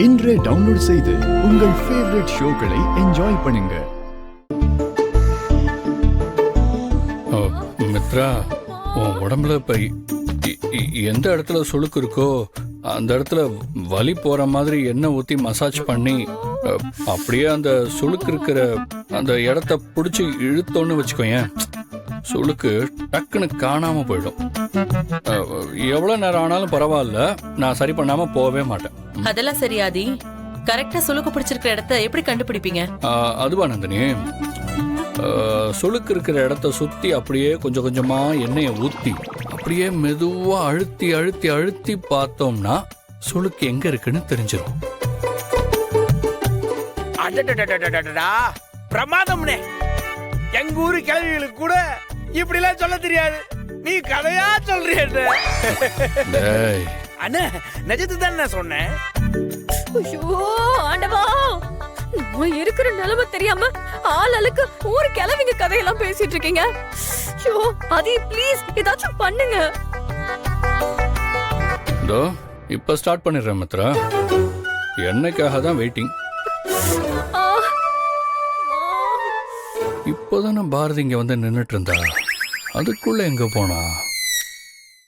இன்றே டவுன்லோட் செய்து உங்கள் ஃபேவரட் ஷோக்களை என்ஜாய் பண்ணுங்க. மித்ரா, உன் உடம்புல இப்ப எந்த இடத்துல சுளுக்கு இருக்கோ அந்த இடத்துல வலி போற மாதிரி எண்ணெய் ஊத்தி மசாஜ் பண்ணி அப்படியே அந்த சுளுக்கு இருக்கிற அந்த இடத்த பிடிச்சி இழுத்தோன்னு வச்சுக்கோயேன், சுளுக்கு டக்குன்னு காணாம போயிடும். எவ்வளவு நேரம் ஆனாலும் பரவாயில்ல, நான் சரி பண்ணாம போகவே மாட்டேன். அதெல்லாம் சரியாதி. கரெக்டா சுளுக்கு பிடிச்சிருக்கிற இடத்த எப்படி கண்டுபிடிப்பீங்க? அதுவா நந்தினி, சுளுக்கு இருக்கிற இடத்த சுத்தி அப்படியே கொஞ்சம் கொஞ்சமா எண்ணெயை ஊத்தி அப்படியே மெதுவா அழுத்தி அழுத்தி அழுத்தி பார்த்தோம்னா சுளுக்கு எங்க இருக்குன்னு தெரிஞ்சிடும். பிரமாதம்னே, எங்க ஊரு கிழவிகளுக்கு கூட இப்படி எல்லாம் சொல்ல தெரியாது. நீ கதையா சொல்றிய அண்ணா, நிஜத்து தானே சொன்னேன். ஐயோ ஆண்டவா, நம்ம இருக்கிற நிலைமை தெரியாம ஆளுக்கு ஊரு கிளவிங்க கதையெல்லாம் பேசிட்டு இருக்கீங்க. ஐயோ ஆதி, ப்ளீஸ் ஏதாச்சும் பண்ணுங்க. இதோ இப்ப ஸ்டார்ட் பண்ணிடுறேன் மித்ரா, என்னைக்காக தான் வெயிட்டிங். இப்போதானே பாரதி இங்க வந்து நின்னுட்டு இருந்தா, அதுக்குள்ள எங்க போனா?